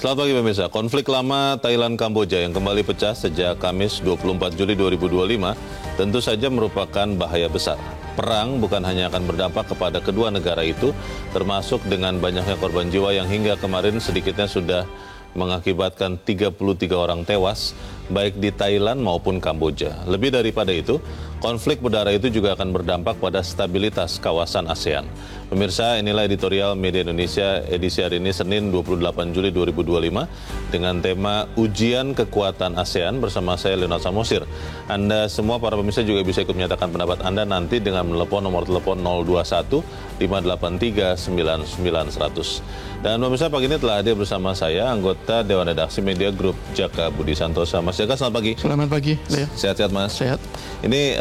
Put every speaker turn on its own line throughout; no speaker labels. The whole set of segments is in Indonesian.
Selamat pagi pemirsa. Konflik lama Thailand-Kamboja yang kembali pecah sejak Kamis 24 Juli 2025 tentu saja merupakan bahaya besar. Perang bukan hanya akan berdampak kepada kedua negara itu, termasuk dengan banyaknya korban jiwa yang hingga kemarin sedikitnya sudah mengakibatkan 33 orang tewas, baik di Thailand maupun Kamboja. Lebih daripada itu, konflik udara itu juga akan berdampak pada stabilitas kawasan ASEAN. Pemirsa, inilah editorial Media Indonesia edisi hari ini Senin 28 Juli 2025 dengan tema Ujian Kekuatan ASEAN bersama saya Leonard Samosir. Anda semua para pemirsa juga bisa ikut menyatakan pendapat Anda nanti dengan menelepon nomor telepon 021 583 9900. Dan pemirsa, pagi ini telah hadir bersama saya anggota Dewan Redaksi Media Group Jaka Budi Santosa. Mas Jaka, selamat pagi.
Selamat pagi, Leo.
Sehat-sehat Mas?
Sehat.
Ini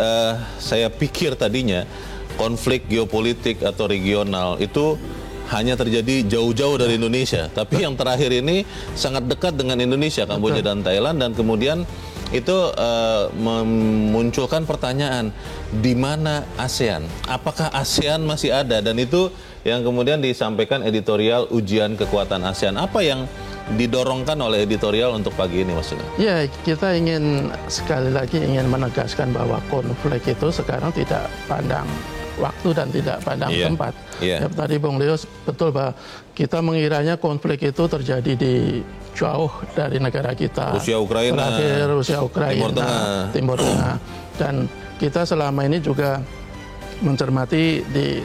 saya pikir tadinya konflik geopolitik atau regional itu hanya terjadi jauh-jauh dari Indonesia. Tapi yang terakhir ini sangat dekat dengan Indonesia, Kamboja dan Thailand. Dan kemudian itu memunculkan pertanyaan, di mana ASEAN? Apakah ASEAN masih ada? Dan itu yang kemudian disampaikan editorial Ujian Kekuatan ASEAN. Apa yang didorongkan oleh editorial untuk pagi ini, Mas?
Ya, kita ingin sekali lagi menegaskan bahwa konflik itu sekarang tidak pandang waktu dan tidak pandang tempat. Ya, tadi Bung Leo betul bahwa kita mengiranya konflik itu terjadi di jauh dari negara kita.
Rusia Ukraina,
Timur Tengah. Dan kita selama ini juga mencermati di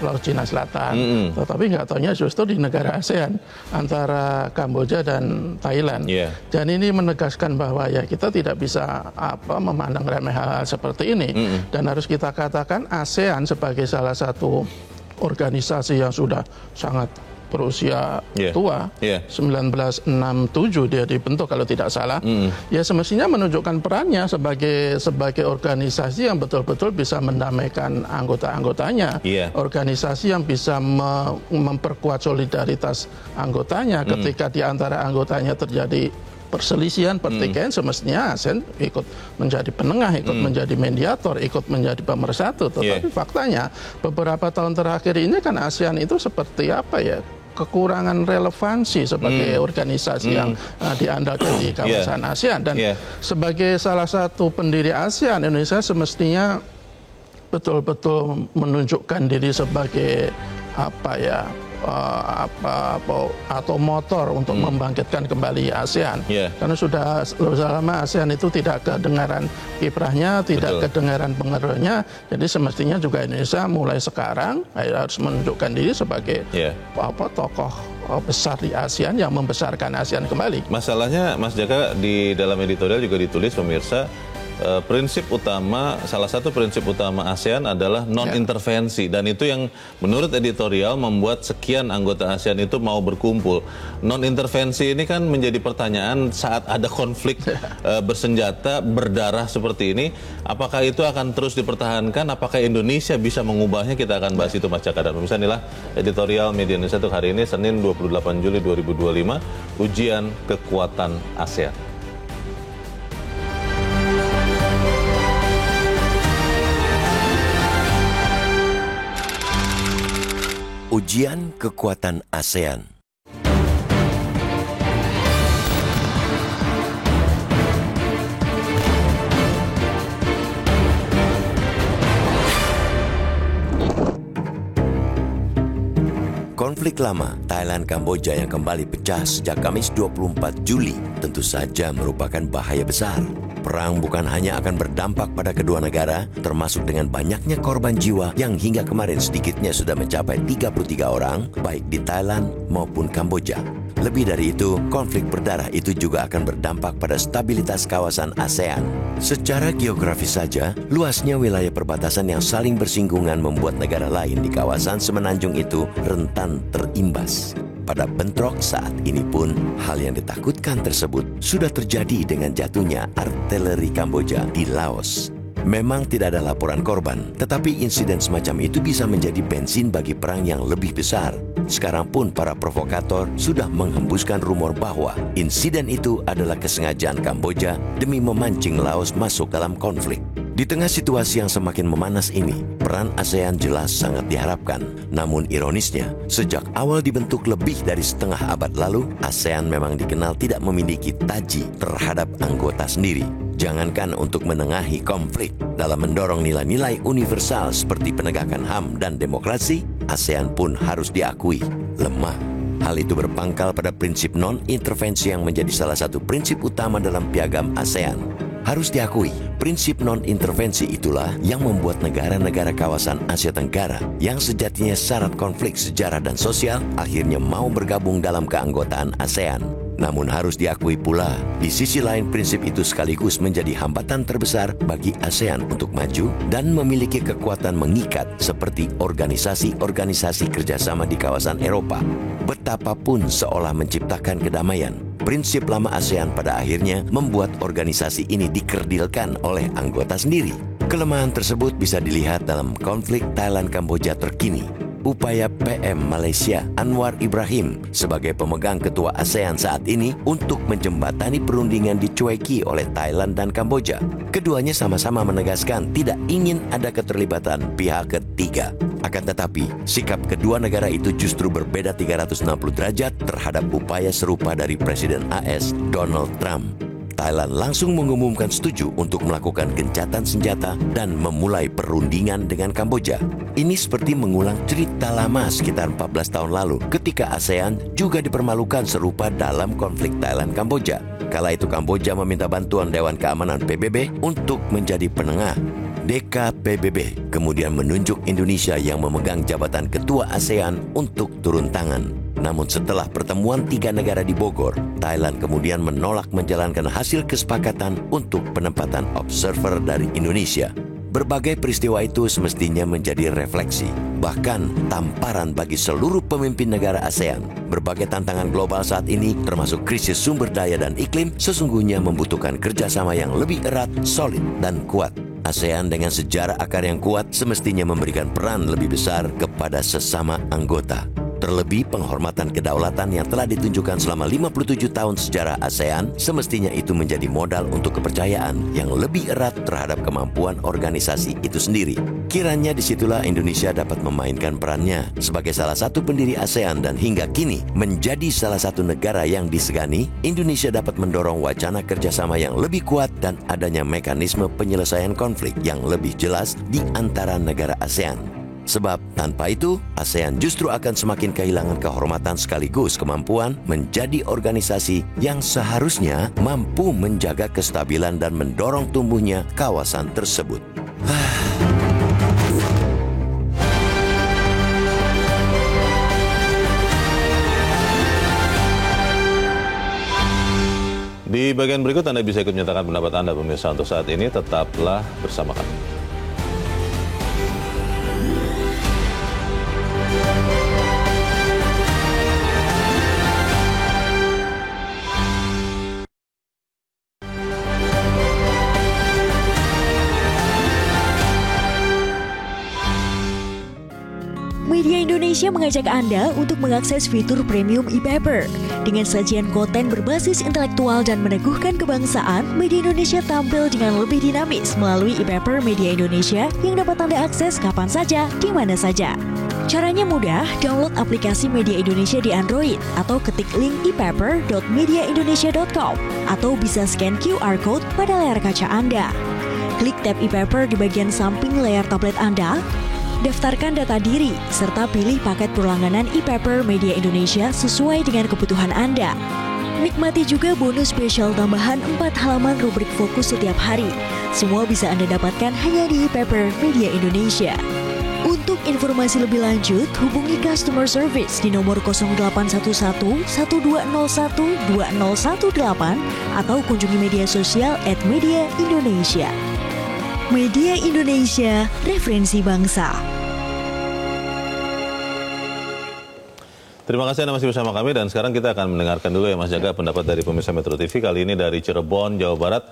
Laut Cina Selatan, tetapi nggak taunya justru di negara ASEAN antara Kamboja dan Thailand. Dan ini menegaskan bahwa ya kita tidak bisa memandang remeh hal-hal seperti ini, dan harus kita katakan ASEAN sebagai salah satu organisasi yang sudah sangat berusia tua, 1967 dia dibentuk kalau tidak salah, ya semestinya menunjukkan perannya sebagai organisasi yang betul-betul bisa mendamaikan anggota-anggotanya, organisasi yang bisa memperkuat solidaritas anggotanya ketika di antara anggotanya terjadi perselisihan, pertikaian, semestinya ASEAN ikut menjadi penengah, ikut menjadi mediator, ikut menjadi pemersatu. Tetapi faktanya beberapa tahun terakhir ini kan ASEAN itu seperti kekurangan relevansi sebagai organisasi yang diandalkan di kawasan ASEAN. Dan sebagai salah satu pendiri ASEAN, Indonesia semestinya betul-betul menunjukkan diri sebagai atau motor untuk membangkitkan kembali ASEAN. Karena sudah lama ASEAN itu tidak kedengaran kiprahnya, tidak kedengaran pengaruhnya. Jadi semestinya juga Indonesia mulai sekarang harus menunjukkan diri sebagai tokoh besar di ASEAN yang membesarkan ASEAN kembali.
Masalahnya, Mas Jaka, di dalam editorial juga ditulis pemirsa, salah satu prinsip utama ASEAN adalah non-intervensi, dan itu yang menurut editorial membuat sekian anggota ASEAN itu mau berkumpul. Non-intervensi ini kan menjadi pertanyaan saat ada konflik bersenjata, berdarah seperti ini, apakah itu akan terus dipertahankan, apakah Indonesia bisa mengubahnya? Kita akan bahas itu, Mas Jaka. Dan pemirsa, inilah editorial Media Indonesia untuk hari ini, Senin 28 Juli 2025, Ujian Kekuatan ASEAN.
Ujian Kekuatan ASEAN. Konflik lama Thailand-Kamboja yang kembali pecah sejak Kamis 24 Juli tentu saja merupakan bahaya besar. Perang bukan hanya akan berdampak pada kedua negara, termasuk dengan banyaknya korban jiwa yang hingga kemarin sedikitnya sudah mencapai 33 orang, baik di Thailand maupun Kamboja. Lebih dari itu, konflik berdarah itu juga akan berdampak pada stabilitas kawasan ASEAN. Secara geografis saja, luasnya wilayah perbatasan yang saling bersinggungan membuat negara lain di kawasan semenanjung itu rentan terimbas. Pada bentrok saat ini pun, hal yang ditakutkan tersebut sudah terjadi dengan jatuhnya artileri Kamboja di Laos. Memang tidak ada laporan korban, tetapi insiden semacam itu bisa menjadi bensin bagi perang yang lebih besar. Sekarang pun para provokator sudah menghembuskan rumor bahwa insiden itu adalah kesengajaan Kamboja demi memancing Laos masuk dalam konflik. Di tengah situasi yang semakin memanas ini, peran ASEAN jelas sangat diharapkan. Namun ironisnya, sejak awal dibentuk lebih dari setengah abad lalu, ASEAN memang dikenal tidak memiliki taji terhadap anggota sendiri. Jangankan untuk menengahi konflik, dalam mendorong nilai-nilai universal seperti penegakan HAM dan demokrasi, ASEAN pun harus diakui lemah. Hal itu berpangkal pada prinsip non-intervensi yang menjadi salah satu prinsip utama dalam piagam ASEAN. Harus diakui, prinsip non-intervensi itulah yang membuat negara-negara kawasan Asia Tenggara yang sejatinya syarat konflik sejarah dan sosial akhirnya mau bergabung dalam keanggotaan ASEAN. Namun harus diakui pula, di sisi lain prinsip itu sekaligus menjadi hambatan terbesar bagi ASEAN untuk maju dan memiliki kekuatan mengikat seperti organisasi-organisasi kerjasama di kawasan Eropa. Betapapun seolah menciptakan kedamaian, prinsip lama ASEAN pada akhirnya membuat organisasi ini dikerdilkan oleh anggota sendiri. Kelemahan tersebut bisa dilihat dalam konflik Thailand-Kamboja terkini. Upaya PM Malaysia Anwar Ibrahim sebagai pemegang ketua ASEAN saat ini untuk menjembatani perundingan dicueki oleh Thailand dan Kamboja. Keduanya sama-sama menegaskan tidak ingin ada keterlibatan pihak ketiga. Akan tetapi, sikap kedua negara itu justru berbeda 360 derajat terhadap upaya serupa dari Presiden AS Donald Trump. Thailand langsung mengumumkan setuju untuk melakukan gencatan senjata dan memulai perundingan dengan Kamboja. Ini seperti mengulang cerita lama sekitar 14 tahun lalu ketika ASEAN juga dipermalukan serupa dalam konflik Thailand-Kamboja. Kala itu Kamboja meminta bantuan Dewan Keamanan PBB untuk menjadi penengah. DKPBB kemudian menunjuk Indonesia yang memegang jabatan ketua ASEAN untuk turun tangan. Namun setelah pertemuan 3 negara di Bogor, Thailand kemudian menolak menjalankan hasil kesepakatan untuk penempatan observer dari Indonesia. Berbagai peristiwa itu semestinya menjadi refleksi, bahkan tamparan bagi seluruh pemimpin negara ASEAN. Berbagai tantangan global saat ini, termasuk krisis sumber daya dan iklim, sesungguhnya membutuhkan kerjasama yang lebih erat, solid, dan kuat. ASEAN dengan sejarah akar yang kuat semestinya memberikan peran lebih besar kepada sesama anggota. Terlebih penghormatan kedaulatan yang telah ditunjukkan selama 57 tahun sejarah ASEAN semestinya itu menjadi modal untuk kepercayaan yang lebih erat terhadap kemampuan organisasi itu sendiri. Kiranya disitulah Indonesia dapat memainkan perannya sebagai salah satu pendiri ASEAN dan hingga kini menjadi salah satu negara yang disegani. Indonesia dapat mendorong wacana kerjasama yang lebih kuat dan adanya mekanisme penyelesaian konflik yang lebih jelas di antara negara ASEAN. Sebab tanpa itu, ASEAN justru akan semakin kehilangan kehormatan sekaligus kemampuan menjadi organisasi yang seharusnya mampu menjaga kestabilan dan mendorong tumbuhnya kawasan tersebut.
Di bagian berikut Anda bisa ikut menyatakan pendapat Anda pemirsa. Untuk saat ini tetaplah bersama kami.
Media Indonesia mengajak Anda untuk mengakses fitur premium e-paper. Dengan sajian konten berbasis intelektual dan meneguhkan kebangsaan, Media Indonesia tampil dengan lebih dinamis melalui e-paper Media Indonesia yang dapat Anda akses kapan saja, di mana saja. Caranya mudah, download aplikasi Media Indonesia di Android atau ketik link e-paper.mediaindonesia.com atau bisa scan QR Code pada layar kaca Anda. Klik tab e-paper di bagian samping layar tablet Anda, daftarkan data diri, serta pilih paket perlangganan e-paper Media Indonesia sesuai dengan kebutuhan Anda. Nikmati juga bonus spesial tambahan 4 halaman rubrik fokus setiap hari. Semua bisa Anda dapatkan hanya di e-paper Media Indonesia. Untuk informasi lebih lanjut, hubungi customer service di nomor 0811 1201 2018 atau kunjungi media sosial @Media Indonesia. Media Indonesia, referensi bangsa.
Terima kasih Anda masih bersama kami dan sekarang kita akan mendengarkan dulu ya Mas Jaga pendapat dari pemirsa Metro TV. Kali ini dari Cirebon, Jawa Barat.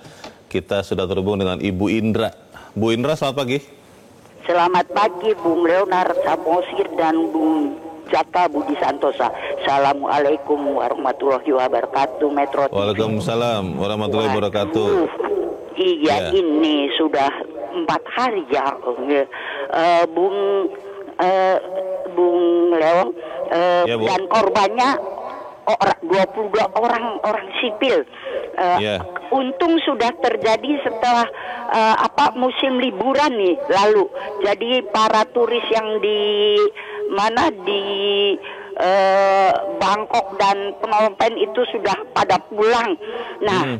Kita sudah terhubung dengan Ibu Indra. Bu Indra, selamat pagi.
Selamat pagi Bung Leonard Samosir dan Bung Jaka Budi Santosa. Assalamualaikum warahmatullahi wabarakatuh Metro TV.
Waalaikumsalam warahmatullahi wabarakatuh.
Iya, ini sudah 4 hari ya, Bung Leong,
Ya, Bu.
dan korbannya 22 orang sipil.
Ya.
Untung sudah terjadi setelah musim liburan nih lalu. Jadi para turis yang di Bangkok dan Phnom Penh itu sudah pada pulang. Nah,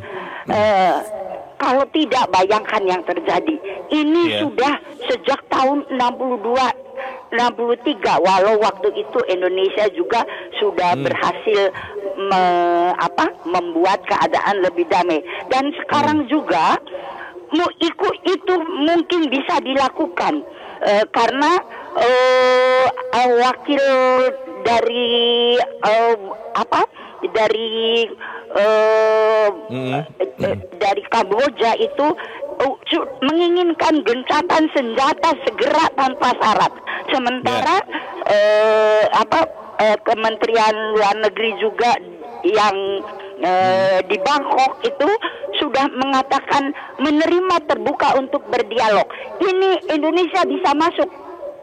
kalau tidak, bayangkan yang terjadi. Ini sudah sejak tahun 63, walau waktu itu Indonesia juga sudah berhasil membuat keadaan lebih damai. Dan sekarang juga itu mungkin bisa dilakukan karena wakil dari dari Kamboja itu menginginkan gencatan senjata segera tanpa syarat. Sementara Kementerian Luar Negeri juga yang di Bangkok itu sudah mengatakan menerima terbuka untuk berdialog. Ini Indonesia bisa masuk.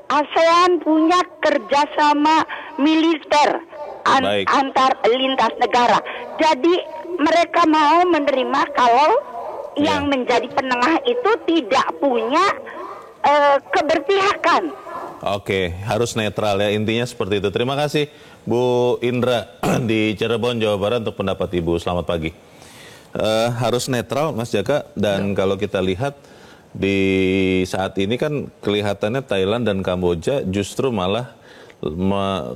ASEAN punya kerjasama militer antar lintas negara. Jadi mereka mau menerima kalau yang menjadi penengah itu tidak punya keberpihakan.
Oke, harus netral ya, intinya seperti itu. Terima kasih Bu Indra di Cirebon, Jawa Barat untuk pendapat Ibu. Selamat pagi. Harus netral Mas Jaka, dan kalau kita lihat di saat ini kan kelihatannya Thailand dan Kamboja justru malah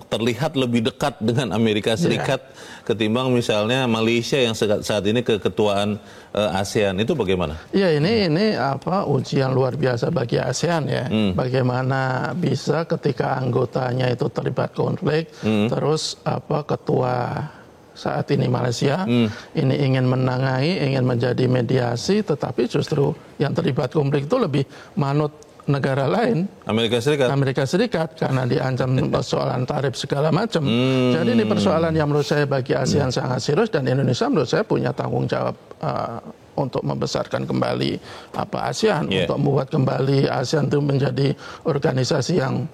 terlihat lebih dekat dengan Amerika Serikat ketimbang misalnya Malaysia yang saat ini keketuaan ASEAN. Itu bagaimana?
Ya, ini ujian luar biasa bagi ASEAN ya. Bagaimana bisa ketika anggotanya itu terlibat konflik, terus ketua saat ini Malaysia ini ingin menengahi, ingin menjadi mediasi, tetapi justru yang terlibat konflik itu lebih manut negara lain, Amerika Serikat karena diancam persoalan tarif segala macam. Jadi ini persoalan yang menurut saya bagi ASEAN sangat serius, dan Indonesia menurut saya punya tanggung jawab untuk membesarkan kembali ASEAN, untuk membuat kembali ASEAN itu menjadi organisasi yang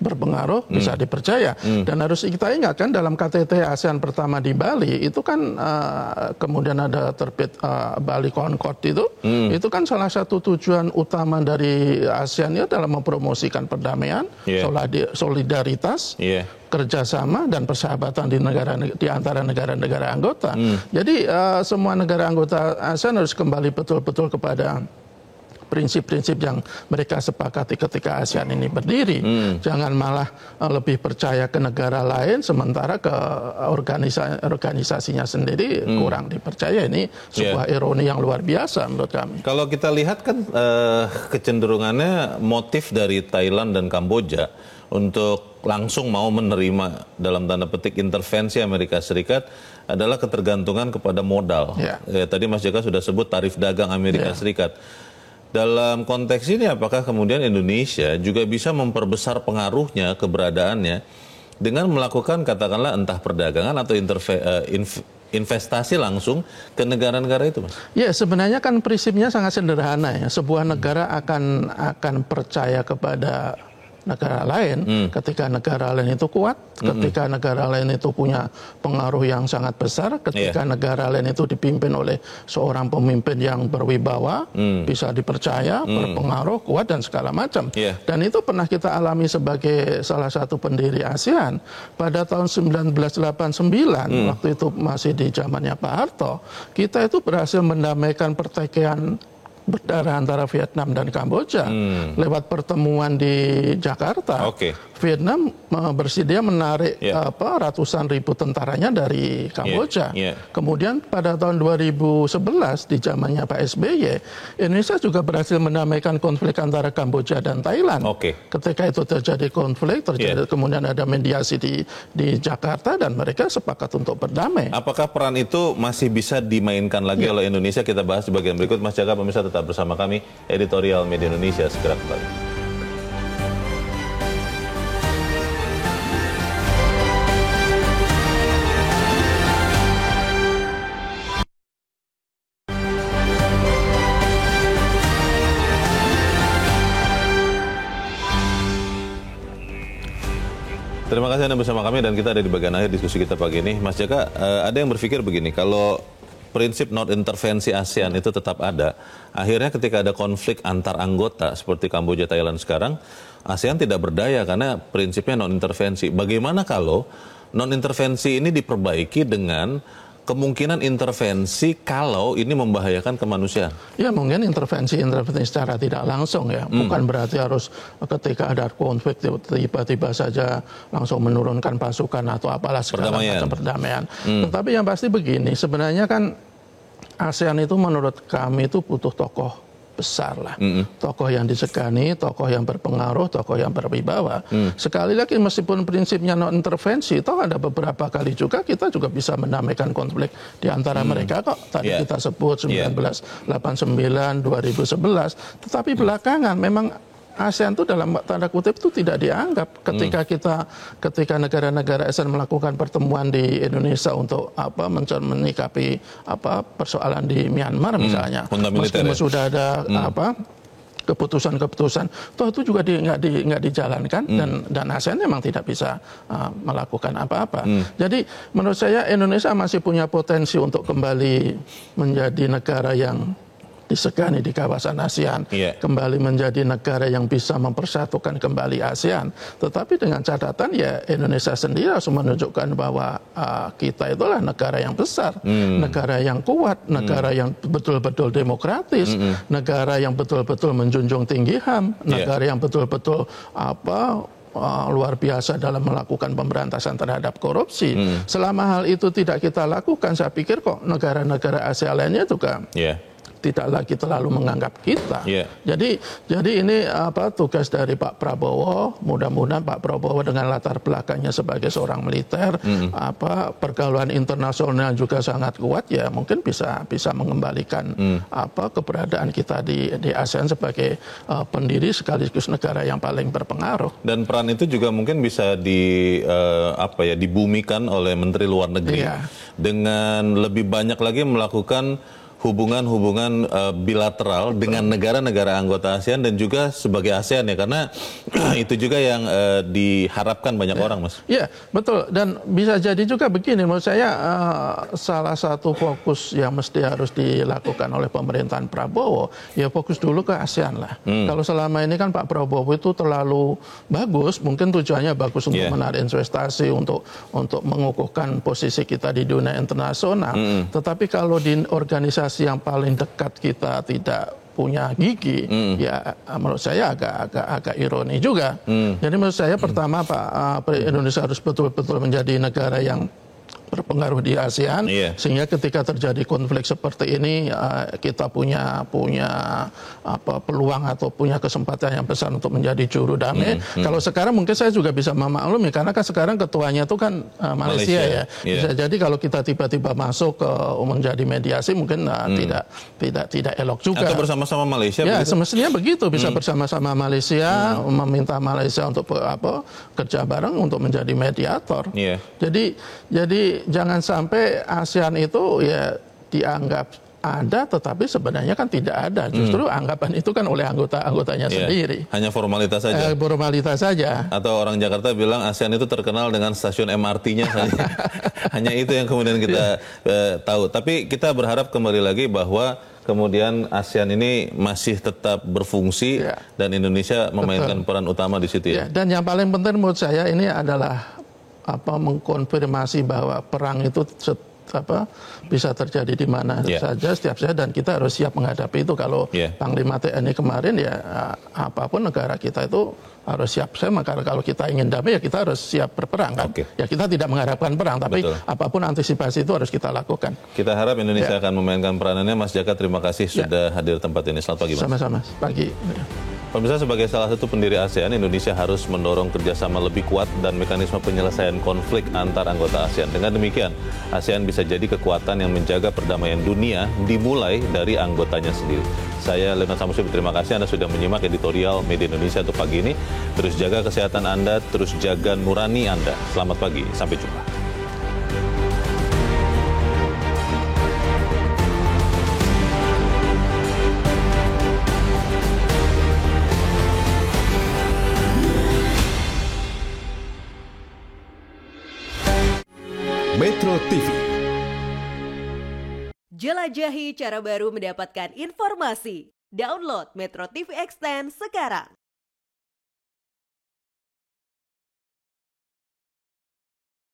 berpengaruh, bisa dipercaya. Dan harus kita ingat kan, dalam KTT ASEAN pertama di Bali itu kan kemudian ada terbit Bali Concord itu kan salah satu tujuan utama dari ASEAN ya dalam mempromosikan perdamaian, solidaritas, kerjasama dan persahabatan di antara negara-negara anggota. Jadi semua negara anggota ASEAN harus kembali betul-betul kepada prinsip-prinsip yang mereka sepakati ketika ASEAN ini berdiri. Jangan malah lebih percaya ke negara lain sementara ke organisasinya sendiri kurang dipercaya. Ini sebuah ironi yang luar biasa menurut kami.
Kalau kita lihat kan kecenderungannya motif dari Thailand dan Kamboja untuk langsung mau menerima dalam tanda petik intervensi Amerika Serikat adalah ketergantungan kepada modal. Tadi Mas Jaka sudah sebut tarif dagang Amerika Serikat. Dalam konteks ini apakah kemudian Indonesia juga bisa memperbesar pengaruhnya, keberadaannya dengan melakukan katakanlah entah perdagangan atau investasi langsung ke negara-negara itu, Mas? Ya,
sebenarnya kan prinsipnya sangat sederhana ya. Sebuah negara akan percaya kepada negara lain ketika negara lain itu kuat, ketika negara lain itu punya pengaruh yang sangat besar, ketika negara lain itu dipimpin oleh seorang pemimpin yang berwibawa, bisa dipercaya, berpengaruh, kuat dan segala macam. Dan itu pernah kita alami sebagai salah satu pendiri ASEAN pada tahun 1989, waktu itu masih di zamannya Pak Harto. Kita itu berhasil mendamaikan pertikaian berdarah antara Vietnam dan Kamboja lewat pertemuan di Jakarta. Vietnam bersedia menarik ratusan ribu tentaranya dari Kamboja. Kemudian pada tahun 2011 di zamannya Pak SBY, Indonesia juga berhasil mendamaikan konflik antara Kamboja dan Thailand. Ketika itu terjadi konflik, kemudian ada mediasi di Jakarta dan mereka sepakat untuk berdamai.
Apakah peran itu masih bisa dimainkan lagi oleh Indonesia? Kita bahas di bagian berikut. Mas Jaka, pemirsa tetap bersama kami, Editorial Media Indonesia segera kembali. Terima kasih Anda bersama kami dan kita ada di bagian akhir diskusi kita pagi ini. Mas Jaka, ada yang berpikir begini, kalau prinsip non intervensi ASEAN itu tetap ada, akhirnya ketika ada konflik antar anggota seperti Kamboja, Thailand sekarang, ASEAN tidak berdaya karena prinsipnya non intervensi. Bagaimana kalau non intervensi ini diperbaiki dengan kemungkinan intervensi kalau ini membahayakan kemanusiaan?
Ya mungkin intervensi secara tidak langsung ya. Bukan berarti harus ketika ada konflik tiba-tiba saja langsung menurunkan pasukan atau apalah segala macam perdamaian. Tetapi yang pasti begini, sebenarnya kan ASEAN itu menurut kami itu butuh tokoh besar lah. Tokoh yang disegani, tokoh yang berpengaruh, tokoh yang berwibawa. Sekali lagi meskipun prinsipnya non intervensi, toh ada beberapa kali juga kita juga bisa mendamaikan konflik di antara mereka kok. Tadi kita sebut 1989, 2011. Tetapi belakangan memang ASEAN itu dalam tanda kutip itu tidak dianggap ketika negara-negara ASEAN melakukan pertemuan di Indonesia untuk menyikapi persoalan di Myanmar misalnya. Meskipun sudah ada keputusan-keputusan, toh itu juga nggak dijalankan dan ASEAN memang tidak bisa melakukan apa-apa. Jadi menurut saya Indonesia masih punya potensi untuk kembali menjadi negara yang disegani di kawasan ASEAN, kembali menjadi negara yang bisa mempersatukan kembali ASEAN. Tetapi dengan catatan ya Indonesia sendiri harus menunjukkan bahwa kita itulah negara yang besar, negara yang kuat, negara yang betul-betul demokratis, negara yang betul-betul menjunjung tinggi HAM, negara yang betul-betul luar biasa dalam melakukan pemberantasan terhadap korupsi. Selama hal itu tidak kita lakukan, saya pikir kok negara-negara ASEAN lainnya juga tidak lagi terlalu menganggap kita. Jadi ini tugas dari Pak Prabowo. Mudah-mudahan Pak Prabowo dengan latar belakangnya sebagai seorang militer, pergaulan internasional juga sangat kuat, ya mungkin bisa mengembalikan keberadaan kita di ASEAN sebagai pendiri sekaligus negara yang paling berpengaruh. Dan
peran itu juga mungkin bisa dibumikan oleh Menteri Luar Negeri dengan lebih banyak lagi melakukan hubungan-hubungan bilateral dengan negara-negara anggota ASEAN dan juga sebagai ASEAN ya, karena itu juga yang diharapkan banyak orang, Mas. Iya, betul. Dan bisa jadi juga begini, menurut saya salah satu fokus yang mesti harus dilakukan oleh pemerintahan Prabowo, ya fokus dulu ke ASEAN lah. Kalau selama ini kan Pak Prabowo itu terlalu bagus, mungkin tujuannya bagus untuk menarik investasi, untuk mengukuhkan posisi kita di dunia internasional. Tetapi kalau di organisasi yang paling dekat kita tidak punya gigi, ya menurut saya agak ironi juga. Jadi menurut saya pertama Indonesia harus betul-betul menjadi negara yang berpengaruh di ASEAN, sehingga ketika terjadi konflik seperti ini kita punya peluang atau punya kesempatan yang besar untuk menjadi juru damai. Kalau sekarang mungkin saya juga bisa memaklumi karena kan sekarang ketuanya itu kan Malaysia ya. Bisa jadi kalau kita tiba-tiba masuk menjadi mediasi mungkin tidak elok juga. Atau bersama-sama Malaysia. Ya, semestinya begitu, bisa bersama-sama Malaysia, meminta Malaysia untuk kerja bareng untuk menjadi mediator. Jadi jangan sampai ASEAN itu ya dianggap ada, tetapi sebenarnya kan tidak ada. Justru anggapan itu kan oleh anggotanya sendiri. Hanya formalitas saja. Formalitas saja. Atau orang Jakarta bilang ASEAN itu terkenal dengan stasiun MRT-nya saja. Hanya itu yang kemudian kita tahu. Tapi kita berharap kembali lagi bahwa kemudian ASEAN ini masih tetap berfungsi dan Indonesia memainkan peran utama di situ ya. Dan yang paling penting menurut saya ini adalah mengkonfirmasi bahwa perang itu bisa terjadi di mana saja, setiap saja, dan kita harus siap menghadapi itu. Kalau Panglima TNI kemarin ya apapun negara kita itu harus siap. Maka kalau kita ingin damai ya kita harus siap berperang kan. Ya kita tidak mengharapkan perang, tapi apapun antisipasi itu harus kita lakukan. Kita harap Indonesia akan memainkan peranannya. Mas Jaka, terima kasih sudah hadir tempat ini. Selamat pagi, Mas. Sama-sama. Pagi. Pemirsa, sebagai salah satu pendiri ASEAN, Indonesia harus mendorong kerjasama lebih kuat dan mekanisme penyelesaian konflik antar anggota ASEAN. Dengan demikian, ASEAN bisa jadi kekuatan yang menjaga perdamaian dunia dimulai dari anggotanya sendiri. Saya Leonard Samusi, terima kasih Anda sudah menyimak editorial Media Indonesia untuk pagi ini. Terus jaga kesehatan Anda, terus jaga nurani Anda. Selamat pagi, sampai jumpa.
Metro TV.
Jelajahi cara baru mendapatkan informasi. Download Metro TV Extend sekarang.